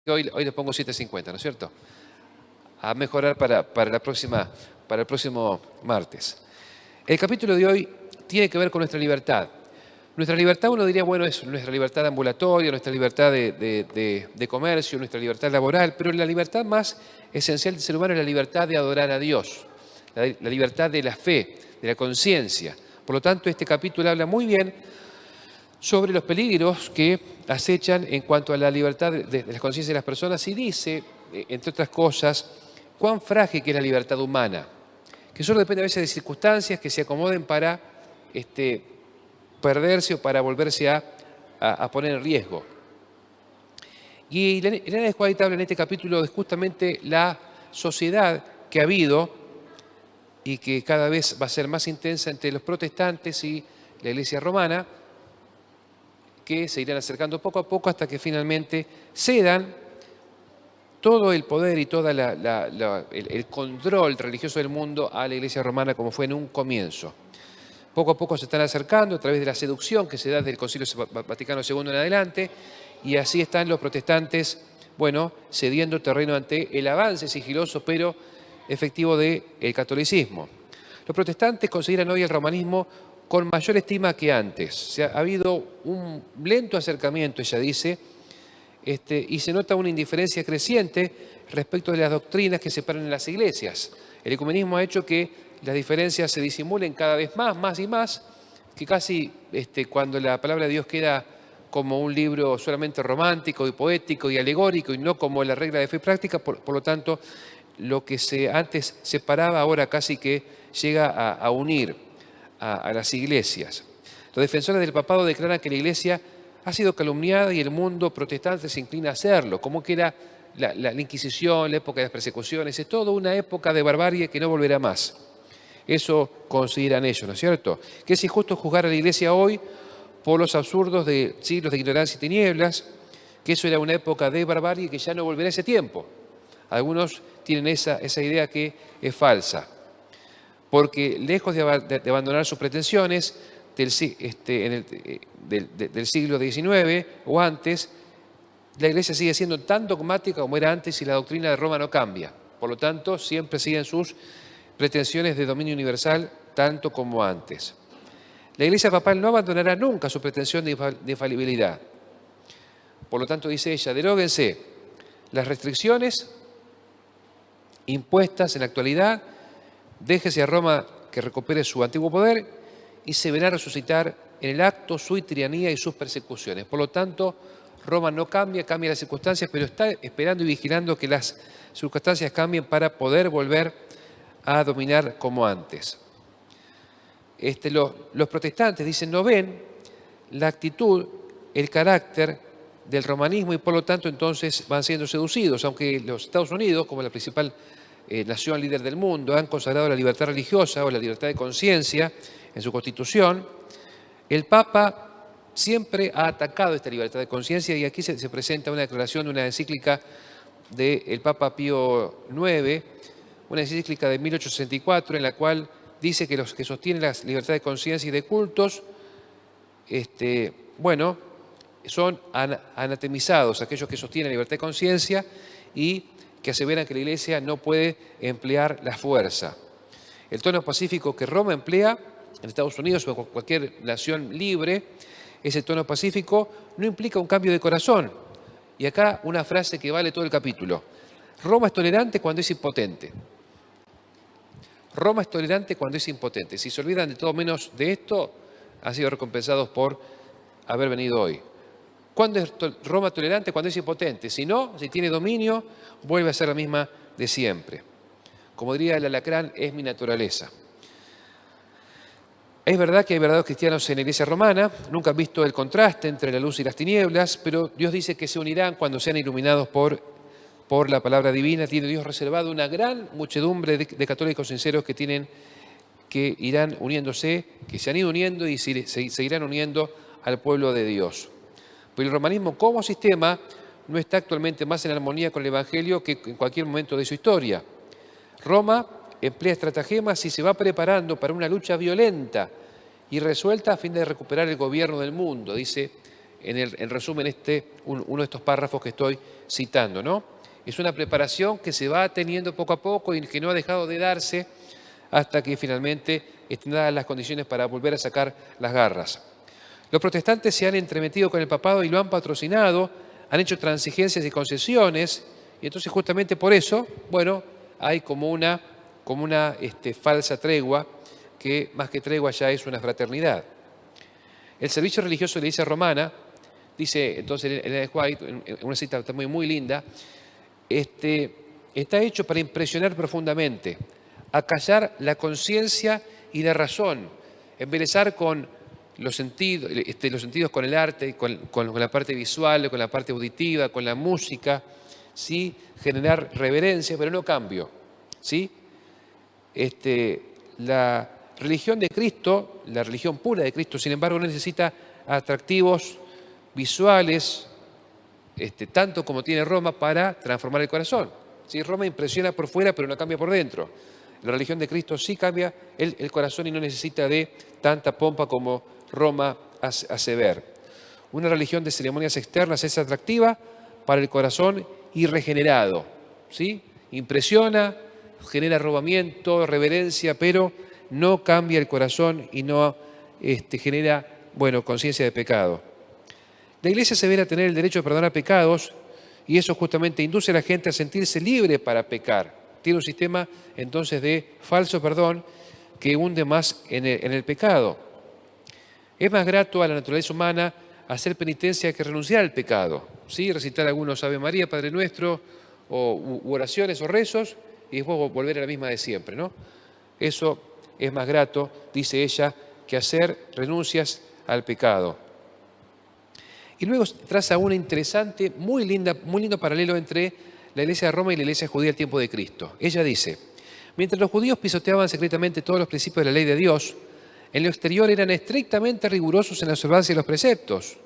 Hoy le pongo 7.50, ¿no es cierto? A mejorar para el próximo martes. El capítulo de hoy tiene que ver con nuestra libertad. Nuestra libertad, uno diría, bueno, es nuestra libertad ambulatoria, nuestra libertad de comercio, nuestra libertad laboral, pero la libertad más esencial del ser humano es la libertad de adorar a Dios, la libertad de la fe, de la conciencia. Por lo tanto, este capítulo habla muy bien sobre los peligros que acechan en cuanto a la libertad de la conciencia de las personas y dice, entre otras cosas, cuán frágil que es la libertad humana, que solo depende a veces de circunstancias que se acomoden para perderse o para volverse a poner en riesgo. Y Elena de White habla en este capítulo de justamente la sociedad que ha habido y que cada vez va a ser más intensa entre los protestantes y la Iglesia romana, que se irán acercando poco a poco hasta que finalmente cedan todo el poder y todo el control religioso del mundo a la Iglesia romana como fue en un comienzo. Poco a poco se están acercando a través de la seducción que se da desde el Concilio Vaticano II en adelante, y así están los protestantes, bueno, cediendo terreno ante el avance sigiloso pero efectivo del catolicismo. Los protestantes consideran hoy el romanismo con mayor estima que antes. O sea, ha habido un lento acercamiento, ella dice, y se nota una indiferencia creciente respecto de las doctrinas que separan en las iglesias. El ecumenismo ha hecho que las diferencias se disimulen cada vez más y más, que casi cuando la palabra de Dios queda como un libro solamente romántico y poético y alegórico y no como la regla de fe práctica, por lo tanto, lo que antes separaba ahora casi que llega a unir a las iglesias. Los defensores del papado declaran que la iglesia ha sido calumniada y el mundo protestante se inclina a hacerlo, como que era la Inquisición, la época de las persecuciones, es toda una época de barbarie que no volverá más. Eso consideran ellos, ¿no es cierto? Que es injusto juzgar a la iglesia hoy por los absurdos de siglos de ignorancia y tinieblas, que eso era una época de barbarie que ya no volverá ese tiempo. Algunos tienen esa idea que es falsa, porque lejos de abandonar sus pretensiones del siglo XIX o antes, la Iglesia sigue siendo tan dogmática como era antes y la doctrina de Roma no cambia. Por lo tanto, siempre siguen sus pretensiones de dominio universal tanto como antes. La Iglesia papal no abandonará nunca su pretensión de infalibilidad. Por lo tanto, dice ella, deróguense las restricciones impuestas en la actualidad, déjese a Roma que recupere su antiguo poder y se verá resucitar en el acto su tiranía y sus persecuciones. Por lo tanto, Roma no cambia las circunstancias, pero está esperando y vigilando que las circunstancias cambien para poder volver a dominar como antes. Los protestantes dicen, no ven la actitud, el carácter del romanismo y por lo tanto entonces van siendo seducidos, aunque los Estados Unidos, como la principal nación líder del mundo, han consagrado la libertad religiosa o la libertad de conciencia en su constitución, el Papa siempre ha atacado esta libertad de conciencia y aquí se presenta una declaración de una encíclica del Papa Pío IX, una encíclica de 1864 en la cual dice que los que sostienen la libertad de conciencia y de cultos, son anatemizados, aquellos que sostienen la libertad de conciencia y que aseveran que la Iglesia no puede emplear la fuerza. El tono pacífico que Roma emplea en Estados Unidos o en cualquier nación libre, ese tono pacífico no implica un cambio de corazón. Y acá una frase que vale todo el capítulo. Roma es tolerante cuando es impotente. Roma es tolerante cuando es impotente. Si se olvidan de todo menos de esto, han sido recompensados por haber venido hoy. ¿Cuándo es Roma tolerante? Cuando es impotente. Si no, si tiene dominio, vuelve a ser la misma de siempre. Como diría el alacrán, es mi naturaleza. Es verdad que hay verdaderos cristianos en la Iglesia romana, nunca han visto el contraste entre la luz y las tinieblas, pero Dios dice que se unirán cuando sean iluminados por la palabra divina. Tiene Dios reservado una gran muchedumbre de católicos sinceros que irán uniéndose, que se han ido uniendo y se seguirán uniendo al pueblo de Dios. Pero el romanismo como sistema no está actualmente más en armonía con el Evangelio que en cualquier momento de su historia. Roma emplea estratagemas y se va preparando para una lucha violenta y resuelta a fin de recuperar el gobierno del mundo, dice en resumen uno de estos párrafos que estoy citando, ¿no? Es una preparación que se va teniendo poco a poco y que no ha dejado de darse hasta que finalmente estén dadas las condiciones para volver a sacar las garras. Los protestantes se han entremetido con el papado y lo han patrocinado, han hecho transigencias y concesiones, y entonces justamente por eso, bueno, hay como una falsa tregua, que más que tregua ya es una fraternidad. El servicio religioso de la Iglesia romana, dice entonces Elena de White, en una cita muy, muy linda, está hecho para impresionar profundamente, acallar la conciencia y la razón, embelezar con los sentidos con el arte, con la parte visual, con la parte auditiva, con la música, ¿sí? Generar reverencia, pero no cambio, ¿sí? La religión de Cristo, la religión pura de Cristo, sin embargo, no necesita atractivos visuales, tanto como tiene Roma, para transformar el corazón. ¿Sí? Roma impresiona por fuera, pero no cambia por dentro. La religión de Cristo sí cambia el corazón y no necesita de tanta pompa como Roma hace ver. Una religión de ceremonias externas es atractiva para el corazón y regenerado, ¿sí? Impresiona, genera arrobamiento, reverencia, pero no cambia el corazón y no genera, conciencia de pecado. La Iglesia severa tener el derecho de perdonar pecados y eso justamente induce a la gente a sentirse libre para pecar. Tiene un sistema entonces de falso perdón que hunde más en el pecado. Es más grato a la naturaleza humana hacer penitencia que renunciar al pecado, ¿sí? Recitar algunos Ave María, Padre Nuestro, u oraciones o rezos, y después volver a la misma de siempre, ¿no? Eso es más grato, dice ella, que hacer renuncias al pecado. Y luego traza una interesante, muy lindo paralelo entre la Iglesia de Roma y la Iglesia judía al tiempo de Cristo. Ella dice, mientras los judíos pisoteaban secretamente todos los principios de la ley de Dios, en lo exterior eran estrictamente rigurosos en la observancia de los preceptos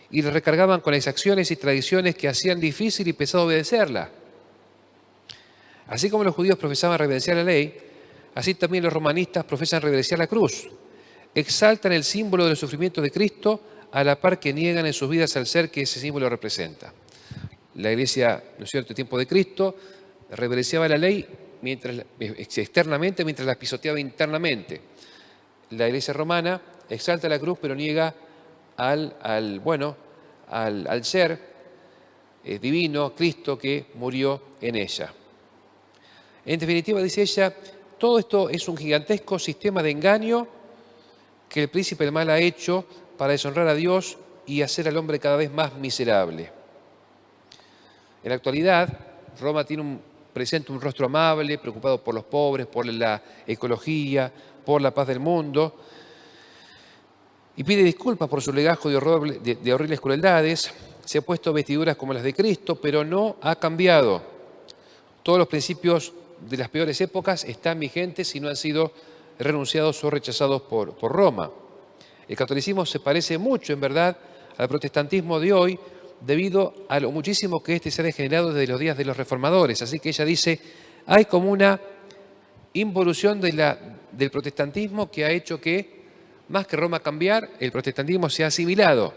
y les recargaban con exacciones y tradiciones que hacían difícil y pesado obedecerla. Así como los judíos profesaban reverenciar la ley, así también los romanistas profesan reverenciar la cruz. Exaltan el símbolo del sufrimiento de Cristo a la par que niegan en sus vidas al ser que ese símbolo representa. La Iglesia, ¿no es cierto?, en tiempo de Cristo, reverenciaba la ley externamente mientras la pisoteaba internamente. La Iglesia romana exalta la cruz pero niega al ser divino, Cristo, que murió en ella. En definitiva, dice ella, todo esto es un gigantesco sistema de engaño que el príncipe del mal ha hecho para deshonrar a Dios y hacer al hombre cada vez más miserable. En la actualidad, Roma presenta un rostro amable, preocupado por los pobres, por la ecología, por la paz del mundo, y pide disculpas por su legajo de horribles crueldades. Se ha puesto vestiduras como las de Cristo, pero no ha cambiado. Todos los principios de las peores épocas están vigentes y no han sido renunciados o rechazados por Roma. El catolicismo se parece mucho, en verdad, al protestantismo de hoy, debido a lo muchísimo que éste se ha degenerado desde los días de los reformadores. Así que ella dice, hay como una involución del protestantismo que ha hecho que, más que Roma cambiar, el protestantismo se ha asimilado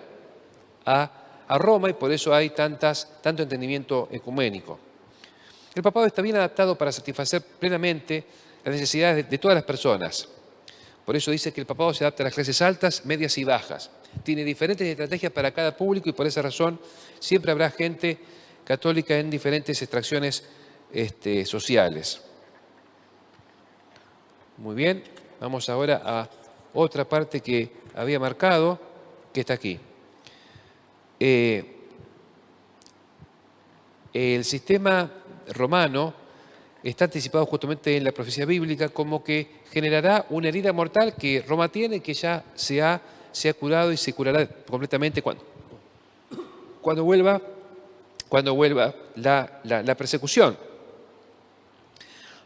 a Roma y por eso hay tanto entendimiento ecuménico. El papado está bien adaptado para satisfacer plenamente las necesidades de todas las personas. Por eso dice que el papado se adapta a las clases altas, medias y bajas. Tiene diferentes estrategias para cada público y por esa razón siempre habrá gente católica en diferentes extracciones sociales. Muy bien, vamos ahora a otra parte que había marcado, que está aquí. El sistema romano está anticipado justamente en la profecía bíblica como que generará una herida mortal que Roma tiene, que ya se ha curado y se curará completamente cuando vuelva la persecución.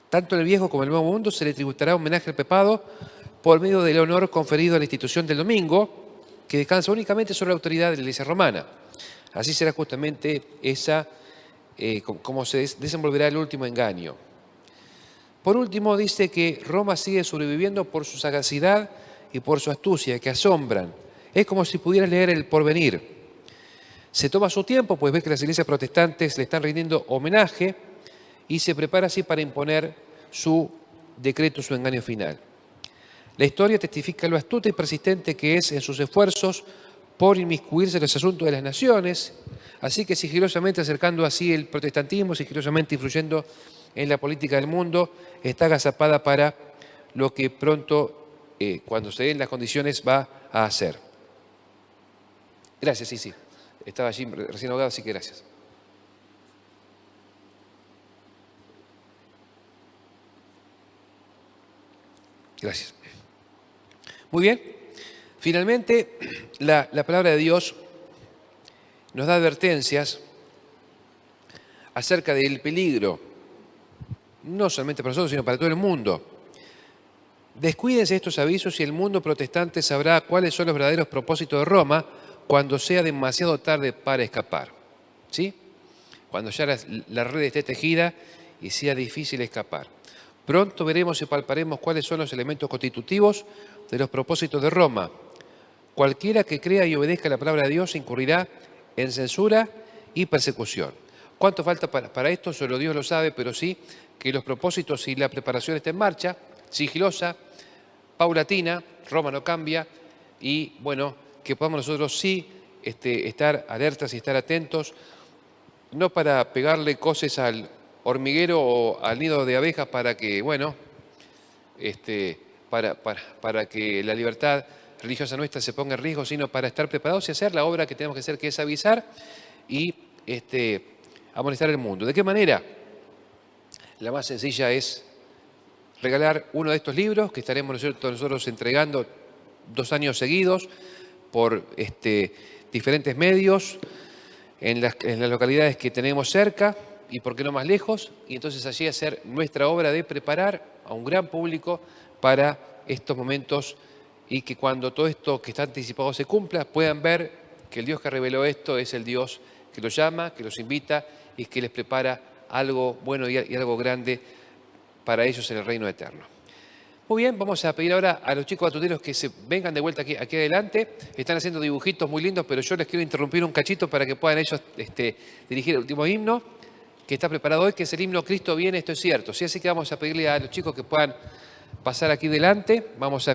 Tanto en el viejo como en el nuevo mundo se le tributará homenaje al papado por medio del honor conferido a la institución del domingo, que descansa únicamente sobre la autoridad de la Iglesia romana. Así será justamente como se desenvolverá el último engaño. Por último, dice que Roma sigue sobreviviendo por su sagacidad y por su astucia, que asombran. Es como si pudieras leer el porvenir. Se toma su tiempo, pues ve que las iglesias protestantes le están rindiendo homenaje y se prepara así para imponer su decreto, su engaño final. La historia testifica lo astuta y persistente que es en sus esfuerzos por inmiscuirse en los asuntos de las naciones, así que sigilosamente acercando así el protestantismo, sigilosamente influyendo en la política del mundo, está agazapada para lo que pronto, cuando se den las condiciones, va a hacer. Gracias, sí. Estaba allí recién ahogado, así que gracias. Gracias. Muy bien. Finalmente, la palabra de Dios nos da advertencias acerca del peligro, no solamente para nosotros, sino para todo el mundo. Descuídense estos avisos y el mundo protestante sabrá cuáles son los verdaderos propósitos de Roma cuando sea demasiado tarde para escapar. ¿Sí? Cuando ya la red esté tejida y sea difícil escapar. Pronto veremos y palparemos cuáles son los elementos constitutivos de los propósitos de Roma. Cualquiera que crea y obedezca la palabra de Dios incurrirá en censura y persecución. ¿Cuánto falta para esto? Solo Dios lo sabe, pero sí que los propósitos y la preparación estén en marcha, sigilosa, paulatina, Roma no cambia, y bueno, que podamos nosotros sí estar alertas y estar atentos, no para pegarle cosas al hormiguero o al nido de abejas para que, bueno, para que la libertad religiosa nuestra se ponga en riesgo, sino para estar preparados y hacer la obra que tenemos que hacer, que es avisar y amonestar al mundo. ¿De qué manera? La más sencilla es regalar uno de estos libros que estaremos nosotros entregando 2 años seguidos por diferentes medios en las localidades que tenemos cerca y por qué no más lejos, y entonces allí hacer nuestra obra de preparar a un gran público para estos momentos y que cuando todo esto que está anticipado se cumpla, puedan ver que el Dios que reveló esto es el Dios que los llama, que los invita y que les prepara algo bueno y algo grande para ellos en el reino eterno. Muy bien, vamos a pedir ahora a los chicos batuteros que se vengan de vuelta aquí adelante. Están haciendo dibujitos muy lindos, pero yo les quiero interrumpir un cachito para que puedan ellos dirigir el último himno que está preparado hoy, que es el himno Cristo viene, esto es cierto. Sí, así que vamos a pedirle a los chicos que puedan pasar aquí delante. Vamos a